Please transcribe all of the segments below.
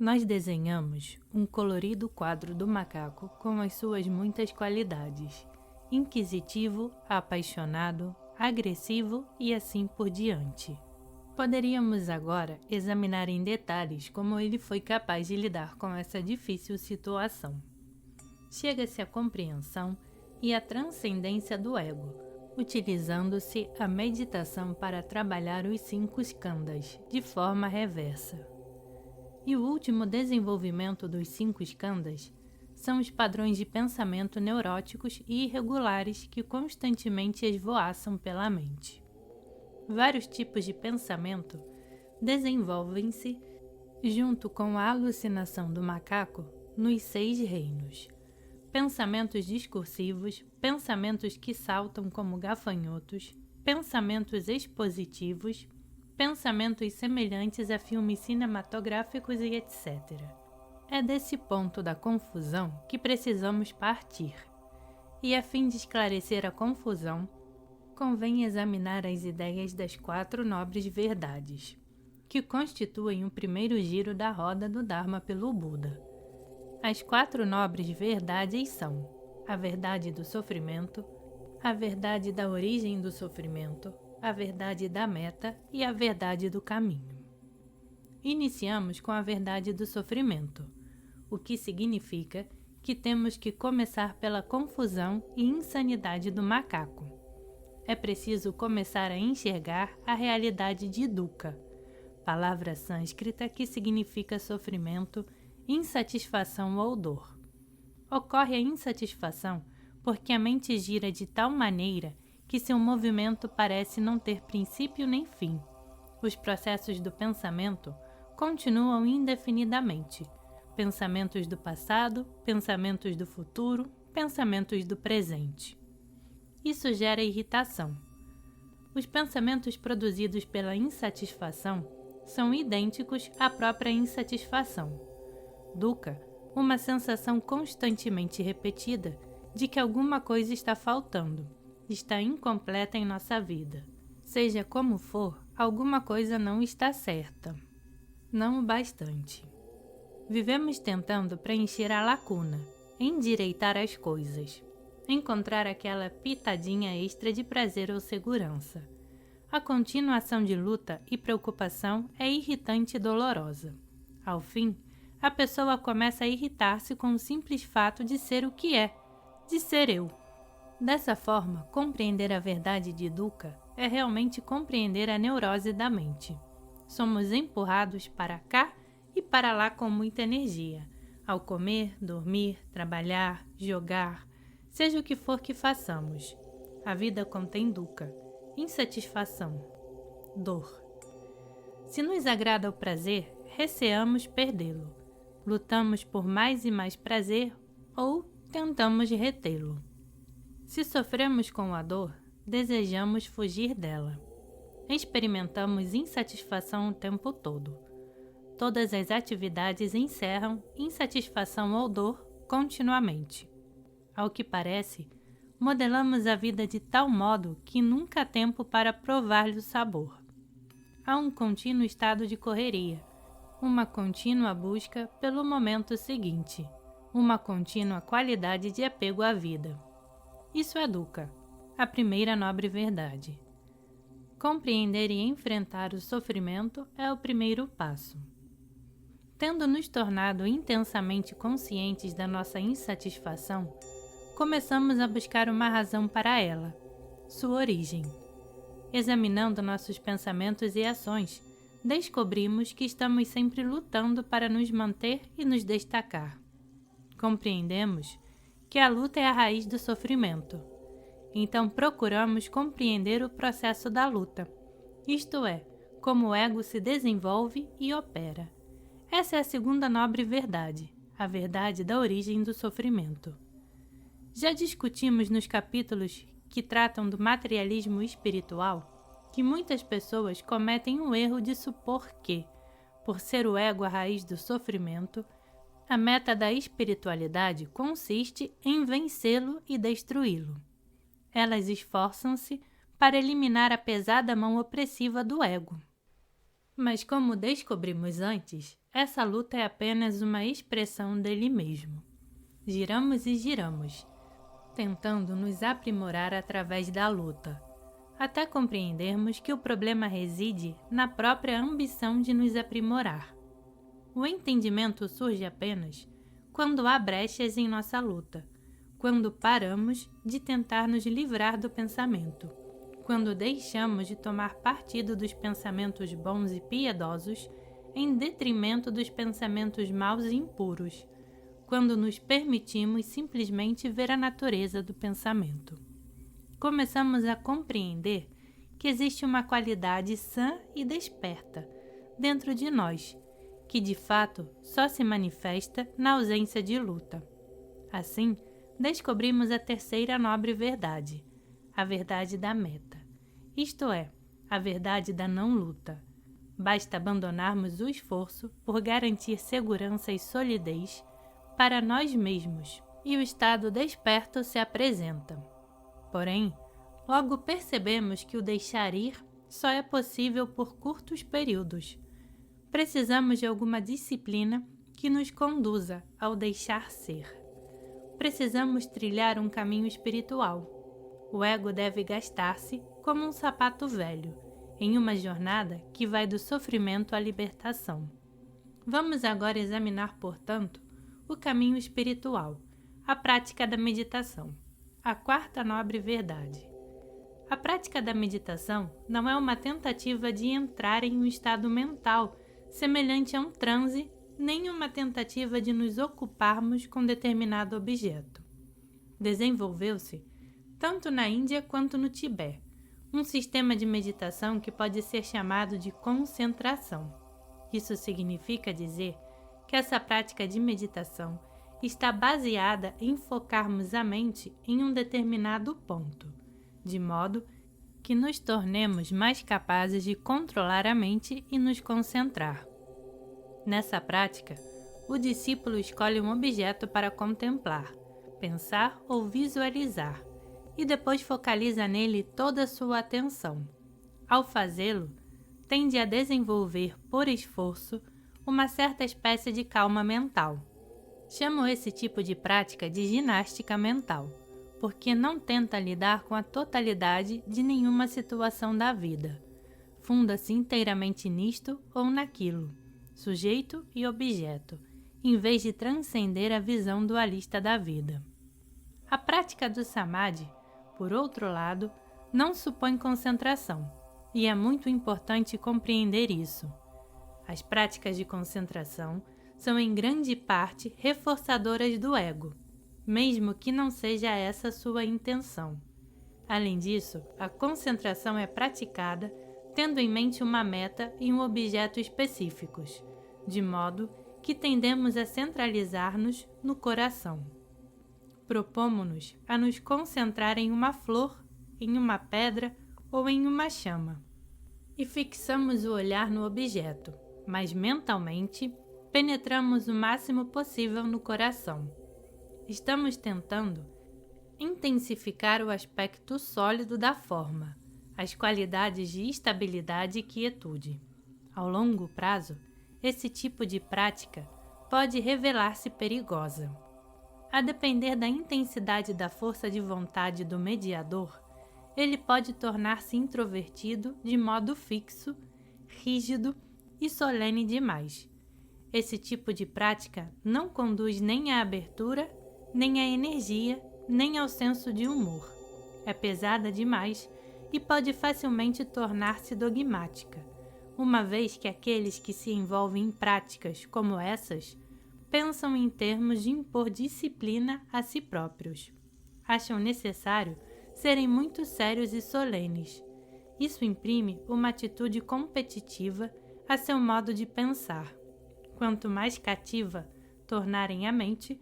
Nós desenhamos um colorido quadro do macaco com as suas muitas qualidades: inquisitivo, apaixonado, agressivo e assim por diante. Poderíamos agora examinar em detalhes como ele foi capaz de lidar com essa difícil situação. Chega-se à compreensão e à transcendência do ego, utilizando-se a meditação para trabalhar os 5 skandhas de forma reversa. E o último desenvolvimento dos 5 skandhas são os padrões de pensamento neuróticos e irregulares que constantemente esvoaçam pela mente. Vários tipos de pensamento desenvolvem-se junto com a alucinação do macaco nos 6 reinos. Pensamentos discursivos, pensamentos que saltam como gafanhotos, pensamentos expositivos, pensamentos semelhantes a filmes cinematográficos e etc. É desse ponto da confusão que precisamos partir. E a fim de esclarecer a confusão, convém examinar as ideias das 4 nobres verdades, que constituem o primeiro giro da roda do Dharma pelo Buda. As 4 nobres verdades são a verdade do sofrimento, a verdade da origem do sofrimento, a verdade da meta e a verdade do caminho. Iniciamos com a verdade do sofrimento, o que significa que temos que começar pela confusão e insanidade do macaco. É preciso começar a enxergar a realidade de dukkha, palavra sânscrita que significa sofrimento, insatisfação ou dor. Ocorre a insatisfação porque a mente gira de tal maneira que seu movimento parece não ter princípio nem fim. Os processos do pensamento continuam indefinidamente. Pensamentos do passado, pensamentos do futuro, pensamentos do presente. Isso gera irritação. Os pensamentos produzidos pela insatisfação são idênticos à própria insatisfação. Dukkha, uma sensação constantemente repetida de que alguma coisa está faltando, está incompleta em nossa vida. Seja como for, alguma coisa não está certa. Não o bastante. Vivemos tentando preencher a lacuna, endireitar as coisas, encontrar aquela pitadinha extra de prazer ou segurança. A continuação de luta e preocupação é irritante e dolorosa. Ao fim, a pessoa começa a irritar-se com o simples fato de ser o que é, de ser eu. Dessa forma, compreender a verdade de dukkha é realmente compreender a neurose da mente. Somos empurrados para cá e para lá com muita energia, ao comer, dormir, trabalhar, jogar, seja o que for que façamos. A vida contém dukkha, insatisfação, dor. Se nos agrada o prazer, receamos perdê-lo. Lutamos por mais e mais prazer ou tentamos retê-lo. Se sofremos com a dor, desejamos fugir dela. Experimentamos insatisfação o tempo todo. Todas as atividades encerram insatisfação ou dor continuamente. Ao que parece, modelamos a vida de tal modo que nunca há tempo para provar-lhe o sabor. Há um contínuo estado de correria, uma contínua busca pelo momento seguinte, uma contínua qualidade de apego à vida. Isso é dukkha, a primeira nobre verdade. Compreender e enfrentar o sofrimento é o primeiro passo. Tendo nos tornado intensamente conscientes da nossa insatisfação, começamos a buscar uma razão para ela, sua origem. Examinando nossos pensamentos e ações, descobrimos que estamos sempre lutando para nos manter e nos destacar. Compreendemos que a luta é a raiz do sofrimento. Então procuramos compreender o processo da luta, isto é, como o ego se desenvolve e opera. Essa é a segunda nobre verdade, a verdade da origem do sofrimento. Já discutimos nos capítulos que tratam do materialismo espiritual que muitas pessoas cometem o erro de supor que, por ser o ego a raiz do sofrimento, a meta da espiritualidade consiste em vencê-lo e destruí-lo. Elas esforçam-se para eliminar a pesada mão opressiva do ego. Mas como descobrimos antes, essa luta é apenas uma expressão dele mesmo. Giramos e giramos, tentando nos aprimorar através da luta, até compreendermos que o problema reside na própria ambição de nos aprimorar. O entendimento surge apenas quando há brechas em nossa luta, quando paramos de tentar nos livrar do pensamento, quando deixamos de tomar partido dos pensamentos bons e piedosos em detrimento dos pensamentos maus e impuros, quando nos permitimos simplesmente ver a natureza do pensamento. Começamos a compreender que existe uma qualidade sã e desperta dentro de nós, que de fato só se manifesta na ausência de luta. Assim, descobrimos a terceira nobre verdade, a verdade da meta, isto é, a verdade da não luta. Basta abandonarmos o esforço por garantir segurança e solidez para nós mesmos, e o estado desperto se apresenta. Porém, logo percebemos que o deixar ir só é possível por curtos períodos. Precisamos de alguma disciplina que nos conduza ao deixar ser. Precisamos trilhar um caminho espiritual. O ego deve gastar-se como um sapato velho, em uma jornada que vai do sofrimento à libertação. Vamos agora examinar, portanto, o caminho espiritual, a prática da meditação, a quarta nobre verdade. A prática da meditação não é uma tentativa de entrar em um estado mental semelhante a um transe, nem uma tentativa de nos ocuparmos com determinado objeto. Desenvolveu-se, tanto na Índia quanto no Tibete, um sistema de meditação que pode ser chamado de concentração. Isso significa dizer que essa prática de meditação está baseada em focarmos a mente em um determinado ponto, de modo que nos tornemos mais capazes de controlar a mente e nos concentrar. Nessa prática, o discípulo escolhe um objeto para contemplar, pensar ou visualizar, e depois focaliza nele toda a sua atenção. Ao fazê-lo, tende a desenvolver, por esforço, uma certa espécie de calma mental. Chamo esse tipo de prática de ginástica mental, porque não tenta lidar com a totalidade de nenhuma situação da vida. Funda-se inteiramente nisto ou naquilo, sujeito e objeto, em vez de transcender a visão dualista da vida. A prática do samadhi, por outro lado, não supõe concentração, e é muito importante compreender isso. As práticas de concentração são em grande parte reforçadoras do ego, mesmo que não seja essa sua intenção. Além disso, a concentração é praticada tendo em mente uma meta e um objeto específicos, de modo que tendemos a centralizar-nos no coração. Propomos-nos a nos concentrar em uma flor, em uma pedra ou em uma chama, e fixamos o olhar no objeto, mas mentalmente penetramos o máximo possível no coração. Estamos tentando intensificar o aspecto sólido da forma, as qualidades de estabilidade e quietude. Ao longo prazo, esse tipo de prática pode revelar-se perigosa. A depender da intensidade da força de vontade do mediador, ele pode tornar-se introvertido de modo fixo, rígido e solene demais. Esse tipo de prática não conduz nem à abertura, nem à energia, nem ao senso de humor. É pesada demais e pode facilmente tornar-se dogmática, uma vez que aqueles que se envolvem em práticas como essas pensam em termos de impor disciplina a si próprios. Acham necessário serem muito sérios e solenes. Isso imprime uma atitude competitiva a seu modo de pensar. Quanto mais cativa tornarem a mente,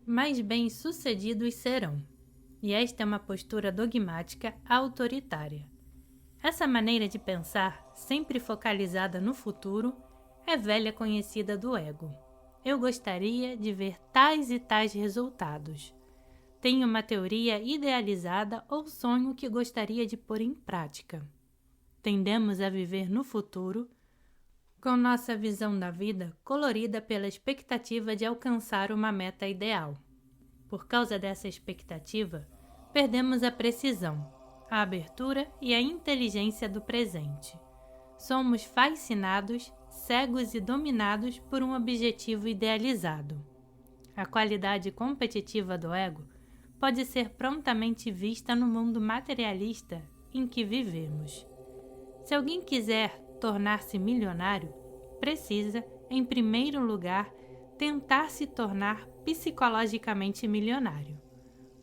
mais bem-sucedidos serão. E esta é uma postura dogmática autoritária. Essa maneira de pensar, sempre focalizada no futuro, é velha conhecida do ego. Eu gostaria de ver tais e tais resultados. Tenho uma teoria idealizada ou sonho que gostaria de pôr em prática. Tendemos a viver no futuro, com nossa visão da vida colorida pela expectativa de alcançar uma meta ideal. Por causa dessa expectativa, perdemos a precisão, a abertura e a inteligência do presente. Somos fascinados, cegos e dominados por um objetivo idealizado. A qualidade competitiva do ego pode ser prontamente vista no mundo materialista em que vivemos. Se alguém quiser tornar-se milionário, precisa, em primeiro lugar, tentar se tornar psicologicamente milionário.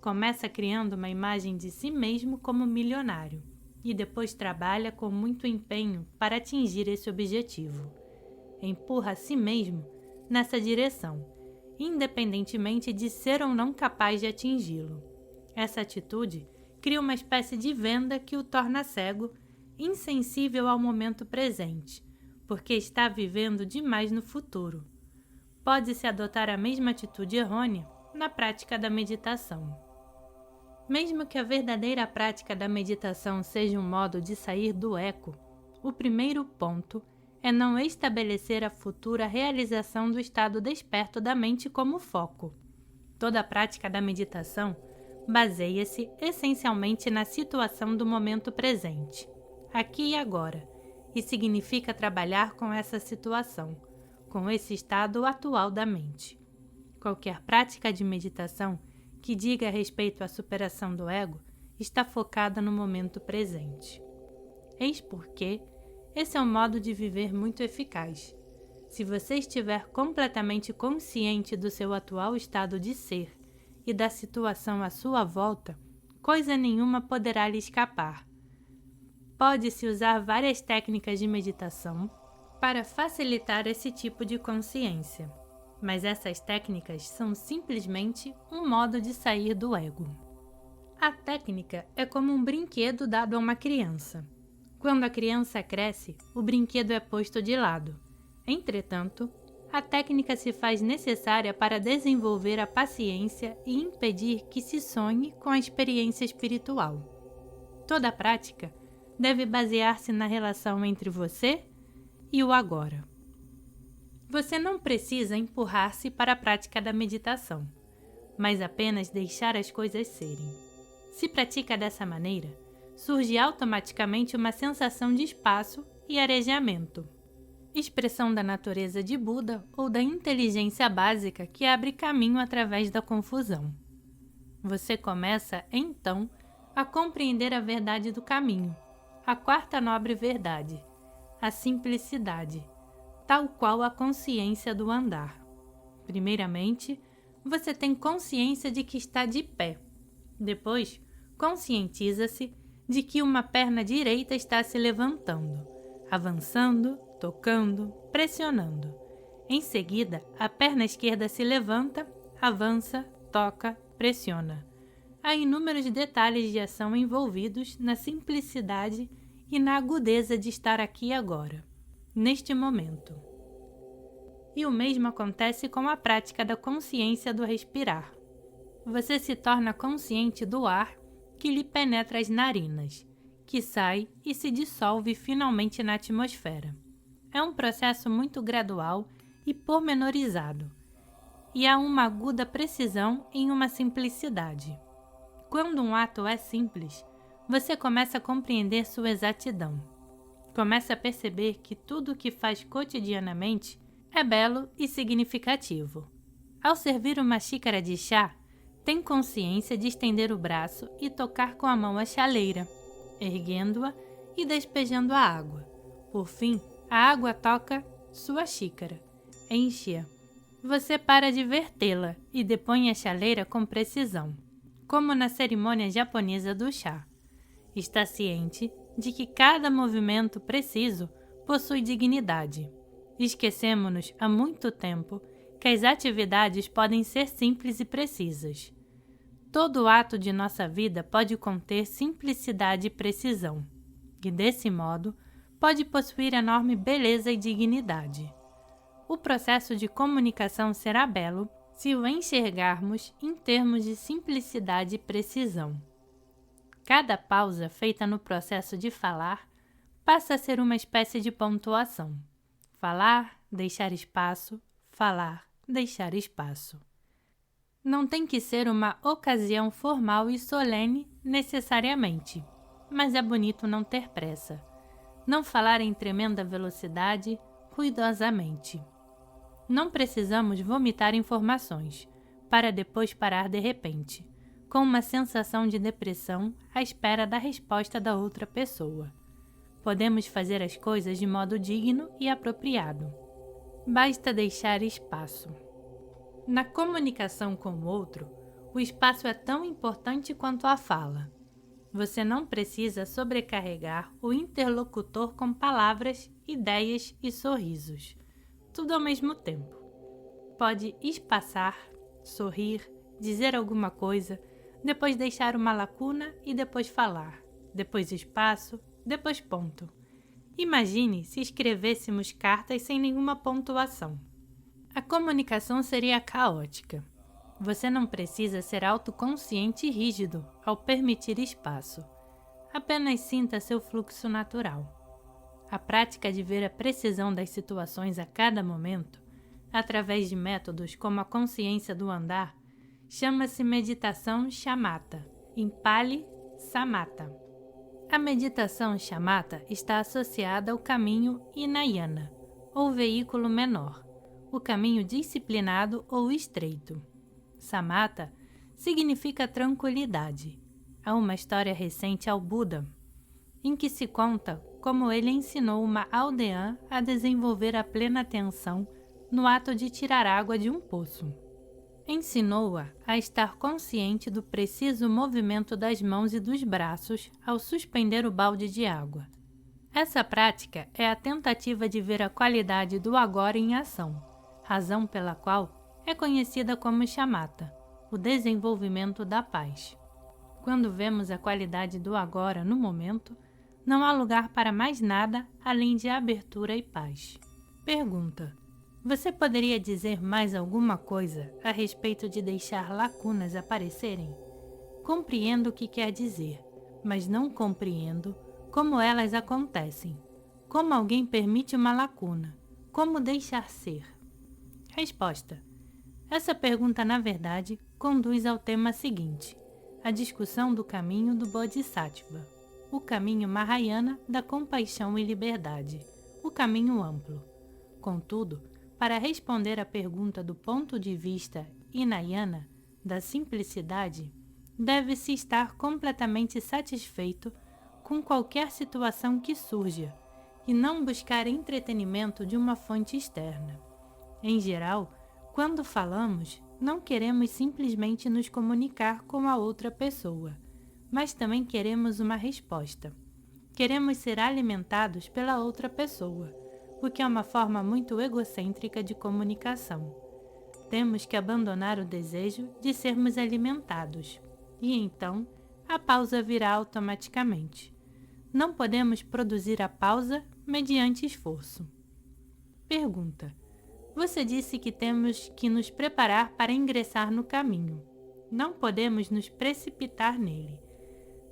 Começa criando uma imagem de si mesmo como milionário e depois trabalha com muito empenho para atingir esse objetivo. Empurra a si mesmo nessa direção, independentemente de ser ou não capaz de atingi-lo. Essa atitude cria uma espécie de venda que o torna cego, insensível ao momento presente, porque está vivendo demais no futuro. Pode-se adotar a mesma atitude errônea na prática da meditação. Mesmo que a verdadeira prática da meditação seja um modo de sair do eco, o primeiro ponto é não estabelecer a futura realização do estado desperto da mente como foco. Toda a prática da meditação baseia-se essencialmente na situação do momento presente, aqui e agora, e significa trabalhar com essa situação, com esse estado atual da mente. Qualquer prática de meditação que diga a respeito à superação do ego está focada no momento presente. Eis porque esse é um modo de viver muito eficaz. Se você estiver completamente consciente do seu atual estado de ser e da situação à sua volta, coisa nenhuma poderá lhe escapar. Pode-se usar várias técnicas de meditação para facilitar esse tipo de consciência, mas essas técnicas são simplesmente um modo de sair do ego. A técnica é como um brinquedo dado a uma criança. Quando a criança cresce, o brinquedo é posto de lado. Entretanto, a técnica se faz necessária para desenvolver a paciência e impedir que se sonhe com a experiência espiritual. Toda prática deve basear-se na relação entre você e o agora. Você não precisa empurrar-se para a prática da meditação, mas apenas deixar as coisas serem. Se pratica dessa maneira, surge automaticamente uma sensação de espaço e arejamento, expressão da natureza de Buda ou da inteligência básica que abre caminho através da confusão. Você começa, então, a compreender a verdade do caminho, a quarta nobre verdade, a simplicidade, tal qual a consciência do andar. Primeiramente, você tem consciência de que está de pé. Depois, conscientiza-se de que uma perna direita está se levantando, avançando, tocando, pressionando. Em seguida, a perna esquerda se levanta, avança, toca, pressiona. Há inúmeros detalhes de ação envolvidos na simplicidade e na agudeza de estar aqui agora, neste momento. E o mesmo acontece com a prática da consciência do respirar. Você se torna consciente do ar que lhe penetra as narinas, que sai e se dissolve finalmente na atmosfera. É um processo muito gradual e pormenorizado, e há uma aguda precisão em uma simplicidade. Quando um ato é simples, você começa a compreender sua exatidão. Começa a perceber que tudo o que faz cotidianamente é belo e significativo. Ao servir uma xícara de chá, tem consciência de estender o braço e tocar com a mão a chaleira, erguendo-a e despejando a água. Por fim, a água toca sua xícara, enche-a. Você para de vertê-la e depõe a chaleira com precisão, como na cerimônia japonesa do chá. Está ciente de que cada movimento preciso possui dignidade. Esquecemo-nos há muito tempo que as atividades podem ser simples e precisas. Todo ato de nossa vida pode conter simplicidade e precisão, e desse modo pode possuir enorme beleza e dignidade. O processo de comunicação será belo se o enxergarmos em termos de simplicidade e precisão. Cada pausa feita no processo de falar passa a ser uma espécie de pontuação. falar, deixar espaço, falar, deixar espaço. Não tem que ser uma ocasião formal e solene necessariamente, mas é bonito não ter pressa. Não falar em tremenda velocidade, ruidosamente. Não precisamos vomitar informações, para depois parar de repente, com uma sensação de depressão à espera da resposta da outra pessoa. Podemos fazer as coisas de modo digno e apropriado. Basta deixar espaço. Na comunicação com o outro, o espaço é tão importante quanto a fala. Você não precisa sobrecarregar o interlocutor com palavras, ideias e sorrisos, tudo ao mesmo tempo. Pode espaçar, sorrir, dizer alguma coisa, depois deixar uma lacuna e depois falar, depois espaço, depois ponto. Imagine se escrevêssemos cartas sem nenhuma pontuação. A comunicação seria caótica. Você não precisa ser autoconsciente e rígido ao permitir espaço. Apenas sinta seu fluxo natural. A prática de ver a precisão das situações a cada momento, através de métodos como a consciência do andar, chama-se meditação shamatha, em Pali, samatha. A meditação shamatha está associada ao caminho Hinayana, ou veículo menor, o caminho disciplinado ou estreito. Samatha significa tranquilidade. Há uma história recente ao Buda, em que se conta como ele ensinou uma aldeã a desenvolver a plena atenção no ato de tirar água de um poço. Ensinou-a a estar consciente do preciso movimento das mãos e dos braços ao suspender o balde de água. Essa prática é a tentativa de ver a qualidade do agora em ação, razão pela qual é conhecida como shamatha, o desenvolvimento da paz. Quando vemos a qualidade do agora no momento, não há lugar para mais nada além de abertura e paz. Pergunta: você poderia dizer mais alguma coisa a respeito de deixar lacunas aparecerem? Compreendo o que quer dizer, mas não compreendo como elas acontecem. Como alguém permite uma lacuna? Como deixar ser? Resposta: essa pergunta, na verdade, conduz ao tema seguinte, a discussão do caminho do Bodhisattva, o caminho Mahayana da compaixão e liberdade, o caminho amplo. Contudo, para responder à pergunta do ponto de vista Hinayana, da simplicidade, deve-se estar completamente satisfeito com qualquer situação que surja e não buscar entretenimento de uma fonte externa. Em geral, quando falamos, não queremos simplesmente nos comunicar com a outra pessoa, mas também queremos uma resposta. Queremos ser alimentados pela outra pessoa, o que é uma forma muito egocêntrica de comunicação. Temos que abandonar o desejo de sermos alimentados, e então a pausa virá automaticamente. Não podemos produzir a pausa mediante esforço. Pergunta: você disse que temos que nos preparar para ingressar no caminho. Não podemos nos precipitar nele.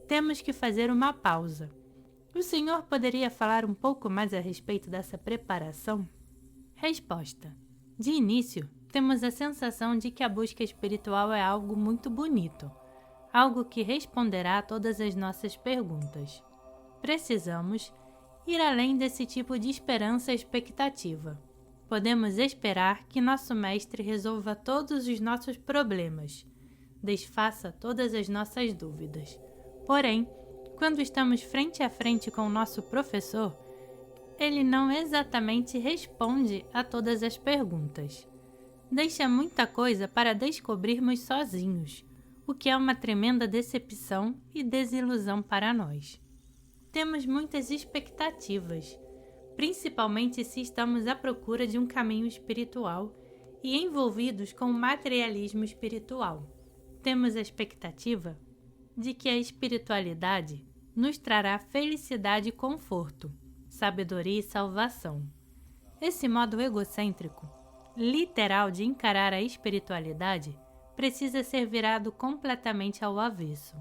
Temos que fazer uma pausa. O senhor poderia falar um pouco mais a respeito dessa preparação? Resposta: de início, temos a sensação de que a busca espiritual é algo muito bonito, algo que responderá a todas as nossas perguntas. Precisamos ir além desse tipo de esperança e expectativa. Podemos esperar que nosso mestre resolva todos os nossos problemas, desfaça todas as nossas dúvidas. Porém, quando estamos frente a frente com o nosso professor, ele não exatamente responde a todas as perguntas. Deixa muita coisa para descobrirmos sozinhos, o que é uma tremenda decepção e desilusão para nós. Temos muitas expectativas, principalmente se estamos à procura de um caminho espiritual e envolvidos com o materialismo espiritual. Temos a expectativa de que a espiritualidade nos trará felicidade e conforto, sabedoria e salvação. Esse modo egocêntrico, literal de encarar a espiritualidade, precisa ser virado completamente ao avesso.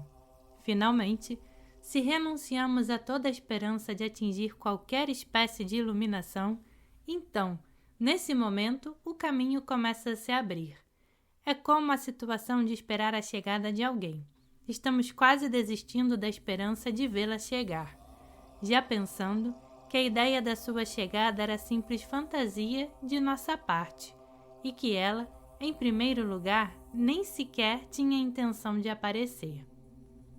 Finalmente, se renunciamos a toda a esperança de atingir qualquer espécie de iluminação Então, nesse momento, o caminho começa a se abrir. É como a situação de esperar a chegada de alguém. Estamos quase desistindo da esperança de vê-la chegar, já pensando que a ideia da sua chegada era simples fantasia de nossa parte e que ela, em primeiro lugar, nem sequer tinha intenção de aparecer.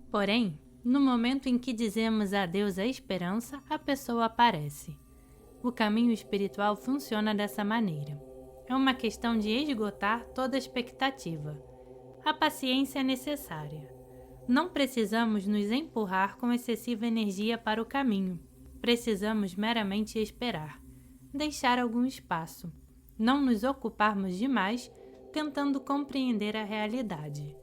Porém, no momento em que dizemos adeus à esperança, a pessoa aparece. O caminho espiritual funciona dessa maneira. É uma questão de esgotar toda expectativa. A paciência é necessária. Não precisamos nos empurrar com excessiva energia para o caminho. Precisamos meramente esperar, deixar algum espaço, não nos ocuparmos demais tentando compreender a realidade.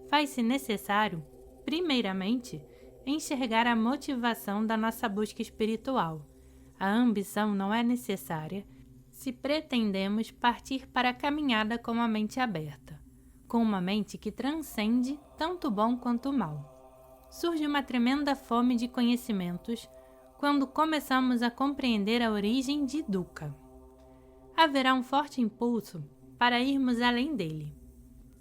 Faz-se necessário, primeiramente, enxergar a motivação da nossa busca espiritual. A ambição não é necessária se pretendemos partir para a caminhada com a mente aberta, com uma mente que transcende tanto o bom quanto o mal. Surge uma tremenda fome de conhecimentos quando começamos a compreender a origem de Dukkha. Haverá um forte impulso para irmos além dele.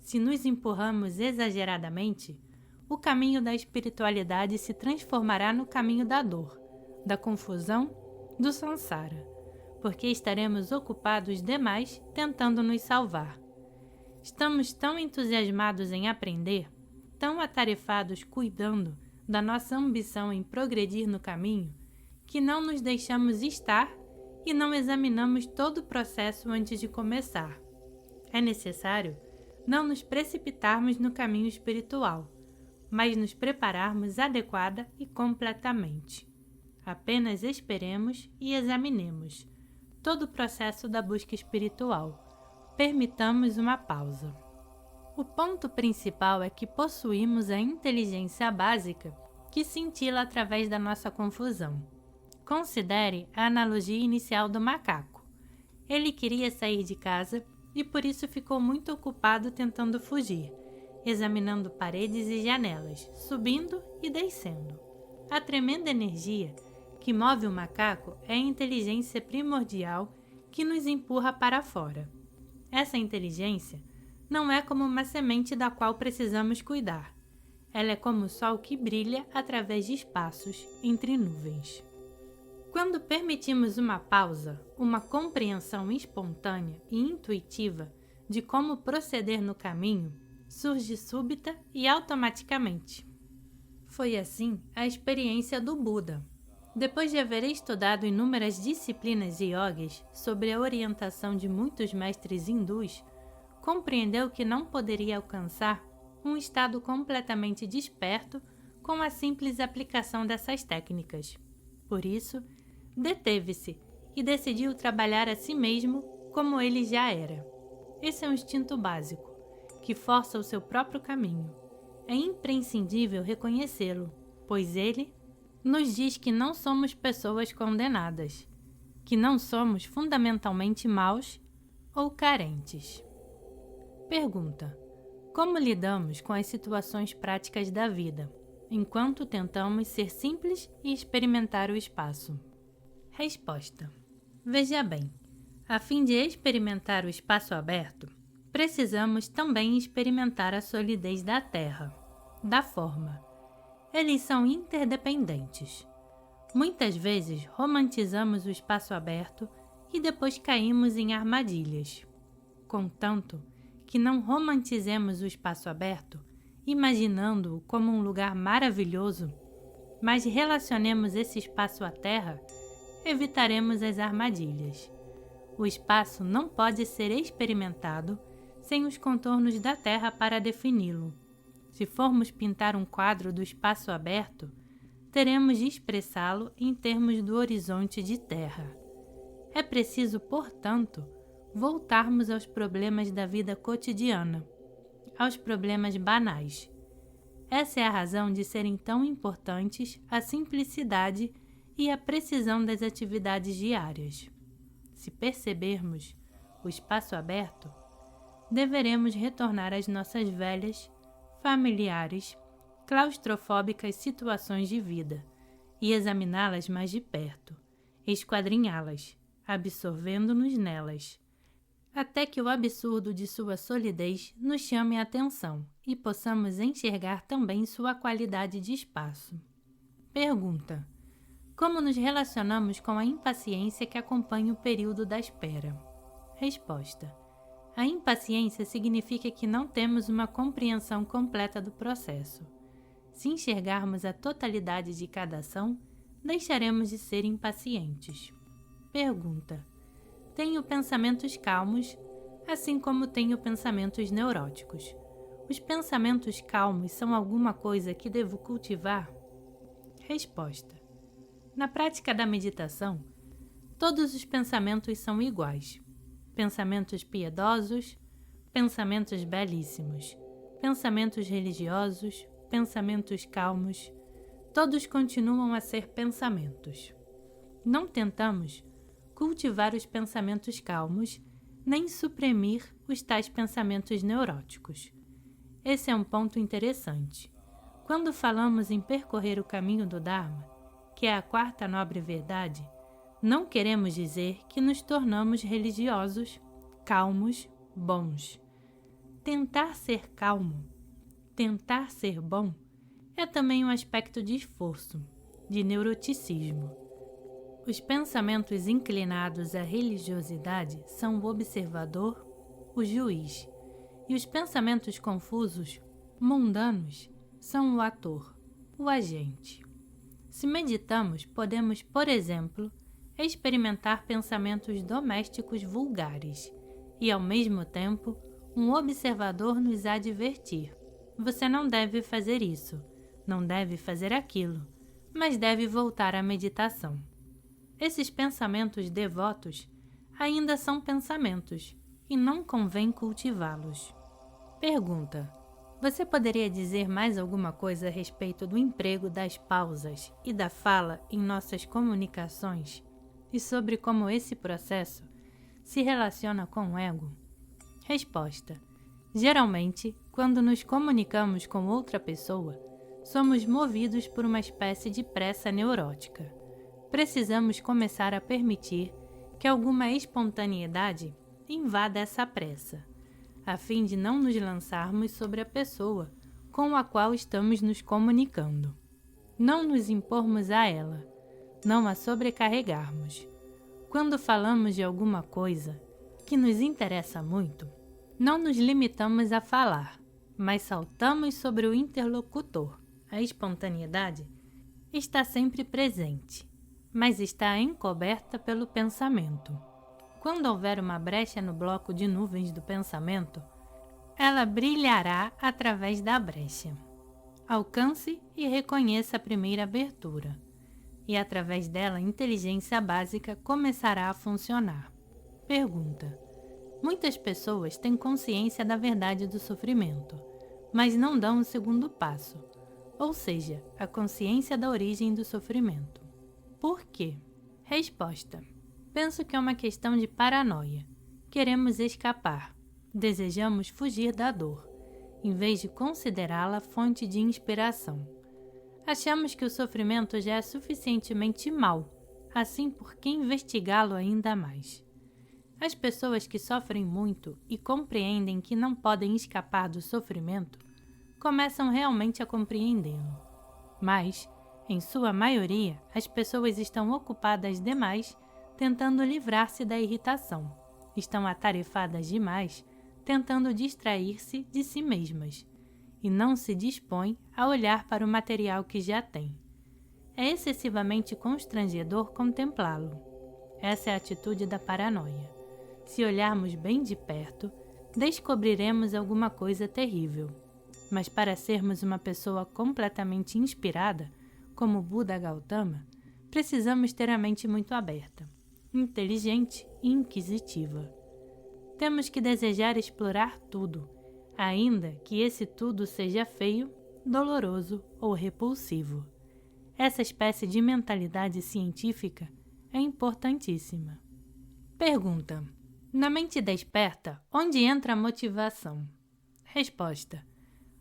Se nos empurramos exageradamente, o caminho da espiritualidade se transformará no caminho da dor, da confusão, do samsara, porque estaremos ocupados demais tentando nos salvar. Estamos tão entusiasmados em aprender, tão atarefados cuidando da nossa ambição em progredir no caminho, que não nos deixamos estar e não examinamos todo o processo antes de começar. É necessário não nos precipitarmos no caminho espiritual, mas nos prepararmos adequada e completamente. Apenas esperemos e examinemos todo o processo da busca espiritual. Permitamos uma pausa. O ponto principal é que possuímos a inteligência básica que cintila através da nossa confusão. Considere a analogia inicial do macaco. Ele queria sair de casa e por isso ficou muito ocupado tentando fugir, examinando paredes e janelas, subindo e descendo. A tremenda energia que move o macaco é a inteligência primordial que nos empurra para fora. Essa inteligência não é como uma semente da qual precisamos cuidar. Ela é como o sol que brilha através de espaços entre nuvens. Quando permitimos uma pausa, uma compreensão espontânea e intuitiva de como proceder no caminho, surge súbita e automaticamente. Foi assim a experiência do Buda. Depois de haver estudado inúmeras disciplinas e yogis sob a orientação de muitos mestres hindus, compreendeu que não poderia alcançar um estado completamente desperto com a simples aplicação dessas técnicas. Por isso, deteve-se e decidiu trabalhar a si mesmo como ele já era. Esse é um instinto básico, que força o seu próprio caminho. É imprescindível reconhecê-lo, pois ele nos diz que não somos pessoas condenadas, que não somos fundamentalmente maus ou carentes. Pergunta: como lidamos com as situações práticas da vida, enquanto tentamos ser simples e experimentar o espaço? Resposta: veja bem, a fim de experimentar o espaço aberto, precisamos também experimentar a solidez da terra, da forma. Eles são interdependentes. Muitas vezes romantizamos o espaço aberto e depois caímos em armadilhas. Contanto que não romantizemos o espaço aberto, imaginando-o como um lugar maravilhoso, mas relacionemos esse espaço à terra, evitaremos as armadilhas. O espaço não pode ser experimentado sem os contornos da terra para defini-lo. Se formos pintar um quadro do espaço aberto, teremos de expressá-lo em termos do horizonte de terra. É preciso, portanto, voltarmos aos problemas da vida cotidiana, aos problemas banais. Essa é a razão de serem tão importantes a simplicidade e a precisão das atividades diárias. Se percebermos o espaço aberto, deveremos retornar às nossas velhas, familiares, claustrofóbicas situações de vida e examiná-las mais de perto, esquadrinhá-las, absorvendo-nos nelas, até que o absurdo de sua solidez nos chame a atenção e possamos enxergar também sua qualidade de espaço. Pergunta: como nos relacionamos com a impaciência que acompanha o período da espera? Resposta: a impaciência significa que não temos uma compreensão completa do processo. Se enxergarmos a totalidade de cada ação, deixaremos de ser impacientes. Pergunta: tenho pensamentos calmos, assim como tenho pensamentos neuróticos. Os pensamentos calmos são alguma coisa que devo cultivar? Resposta: na prática da meditação, todos os pensamentos são iguais. Pensamentos piedosos, pensamentos belíssimos, pensamentos religiosos, pensamentos calmos, todos continuam a ser pensamentos. Não tentamos cultivar os pensamentos calmos, nem suprimir os tais pensamentos neuróticos. Esse é um ponto interessante. Quando falamos em percorrer o caminho do Dharma, que é a quarta nobre verdade, não queremos dizer que nos tornamos religiosos, calmos, bons. Tentar ser calmo, tentar ser bom, é também um aspecto de esforço, de neuroticismo. Os pensamentos inclinados à religiosidade são o observador, o juiz, e os pensamentos confusos, mundanos, são o ator, o agente. Se meditamos, podemos, por exemplo, experimentar pensamentos domésticos vulgares e, ao mesmo tempo, um observador nos advertir: você não deve fazer isso, não deve fazer aquilo, mas deve voltar à meditação. Esses pensamentos devotos ainda são pensamentos e não convém cultivá-los. Pergunta: você poderia dizer mais alguma coisa a respeito do emprego das pausas e da fala em nossas comunicações e sobre como esse processo se relaciona com o ego? Resposta: geralmente, quando nos comunicamos com outra pessoa, somos movidos por uma espécie de pressa neurótica. Precisamos começar a permitir que alguma espontaneidade invada essa pressa, a fim de não nos lançarmos sobre a pessoa com a qual estamos nos comunicando. Não nos impormos a ela, não a sobrecarregarmos. Quando falamos de alguma coisa que nos interessa muito, não nos limitamos a falar, mas saltamos sobre o interlocutor. A espontaneidade está sempre presente, mas está encoberta pelo pensamento. Quando houver uma brecha no bloco de nuvens do pensamento, ela brilhará através da brecha. Alcance e reconheça a primeira abertura, e através dela a inteligência básica começará a funcionar. Pergunta: muitas pessoas têm consciência da verdade do sofrimento, mas não dão o segundo passo, ou seja, a consciência da origem do sofrimento. Por quê? Resposta: penso que é uma questão de paranoia. Queremos escapar. Desejamos fugir da dor, em vez de considerá-la fonte de inspiração. Achamos que o sofrimento já é suficientemente mau, assim por que investigá-lo ainda mais? As pessoas que sofrem muito e compreendem que não podem escapar do sofrimento, começam realmente a compreendê-lo. Mas, em sua maioria, as pessoas estão ocupadas demais tentando livrar-se da irritação. Estão atarefadas demais tentando distrair-se de si mesmas e não se dispõem a olhar para o material que já têm. É excessivamente constrangedor contemplá-lo. Essa é a atitude da paranoia. Se olharmos bem de perto, descobriremos alguma coisa terrível. Mas para sermos uma pessoa completamente inspirada, como Buda Gautama, precisamos ter a mente muito aberta, inteligente e inquisitiva. Temos que desejar explorar tudo, ainda que esse tudo seja feio, doloroso ou repulsivo. Essa espécie de mentalidade científica é importantíssima. Pergunta: na mente desperta, onde entra a motivação? Resposta: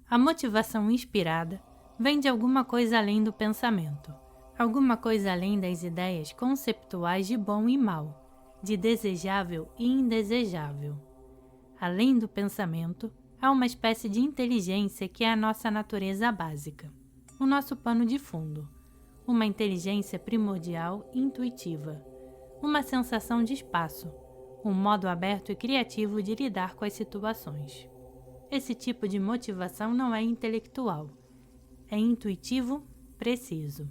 a motivação inspirada vem de alguma coisa além do pensamento, alguma coisa além das ideias conceptuais de bom e mal. de desejável e indesejável. Além do pensamento, há uma espécie de inteligência que é a nossa natureza básica, o nosso pano de fundo, uma inteligência primordial e intuitiva, uma sensação de espaço, um modo aberto e criativo de lidar com as situações. Esse tipo de motivação não é intelectual, é intuitivo, preciso.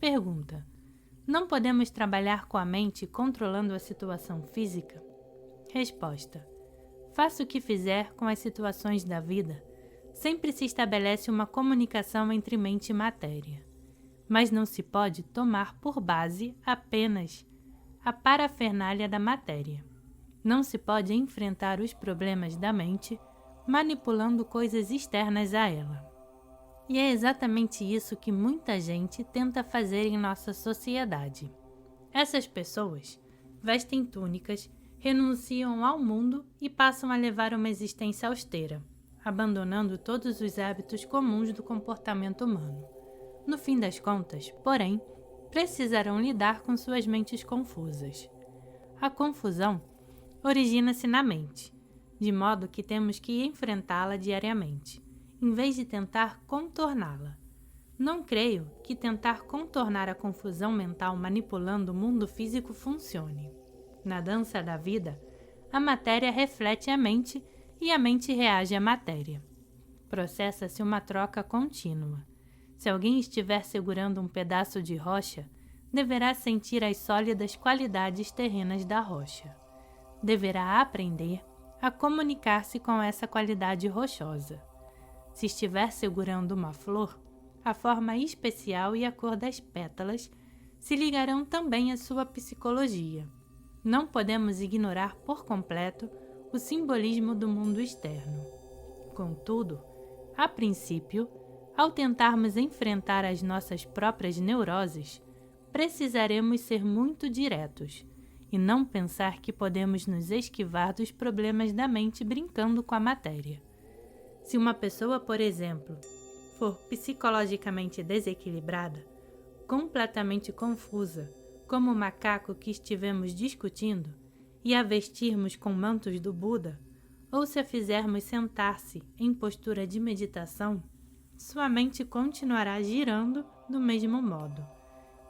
Pergunta: não podemos trabalhar com a mente controlando a situação física? Resposta: faça o que fizer com as situações da vida, sempre se estabelece uma comunicação entre mente e matéria. Mas não se pode tomar por base apenas a parafernália da matéria. Não se pode enfrentar os problemas da mente manipulando coisas externas a ela. E é exatamente isso que muita gente tenta fazer em nossa sociedade. Essas pessoas vestem túnicas, renunciam ao mundo e passam a levar uma existência austera, abandonando todos os hábitos comuns do comportamento humano. No fim das contas, porém, precisarão lidar com suas mentes confusas. A confusão origina-se na mente, de modo que temos que enfrentá-la diariamente, em vez de tentar contorná-la. Não creio que tentar contornar a confusão mental manipulando o mundo físico funcione. Na dança da vida, a matéria reflete a mente e a mente reage à matéria. Processa-se uma troca contínua. Se alguém estiver segurando um pedaço de rocha, deverá sentir as sólidas qualidades terrenas da rocha. Deverá aprender a comunicar-se com essa qualidade rochosa. Se estiver segurando uma flor, a forma especial e a cor das pétalas se ligarão também à sua psicologia. Não podemos ignorar por completo o simbolismo do mundo externo. Contudo, a princípio, ao tentarmos enfrentar as nossas próprias neuroses, precisaremos ser muito diretos e não pensar que podemos nos esquivar dos problemas da mente brincando com a matéria. Se uma pessoa, por exemplo, for psicologicamente desequilibrada, completamente confusa, como o macaco que estivemos discutindo, e a vestirmos com mantos do Buda, ou se a fizermos sentar-se em postura de meditação, sua mente continuará girando do mesmo modo.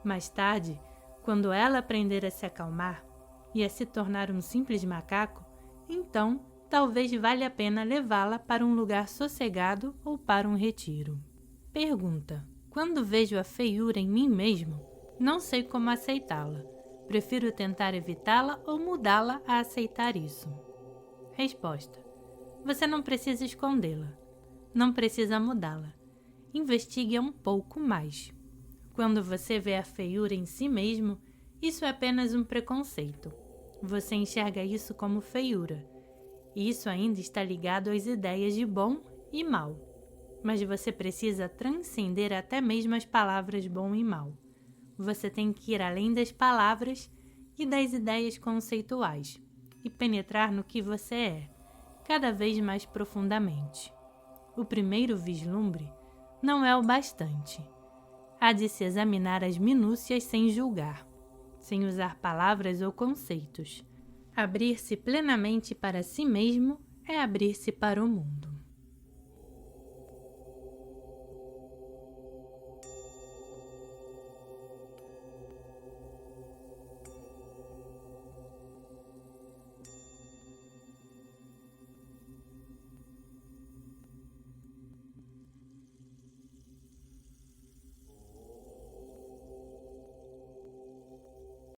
Mais tarde, quando ela aprender a se acalmar e a se tornar um simples macaco, então talvez valha a pena levá-la para um lugar sossegado ou para um retiro. Pergunta: quando vejo a feiura em mim mesmo, não sei como aceitá-la. Prefiro tentar evitá-la ou mudá-la a aceitar isso. Resposta: você não precisa escondê-la. Não precisa mudá-la. Investigue um pouco mais. Quando você vê a feiura em si mesmo, isso é apenas um preconceito. Você enxerga isso como feiura. E isso ainda está ligado às ideias de bom e mal. Mas você precisa transcender até mesmo as palavras bom e mal. Você tem que ir além das palavras e das ideias conceituais e penetrar no que você é, cada vez mais profundamente. O primeiro vislumbre não é o bastante. Há de se examinar as minúcias sem julgar, sem usar palavras ou conceitos. Abrir-se plenamente para si mesmo é abrir-se para o mundo.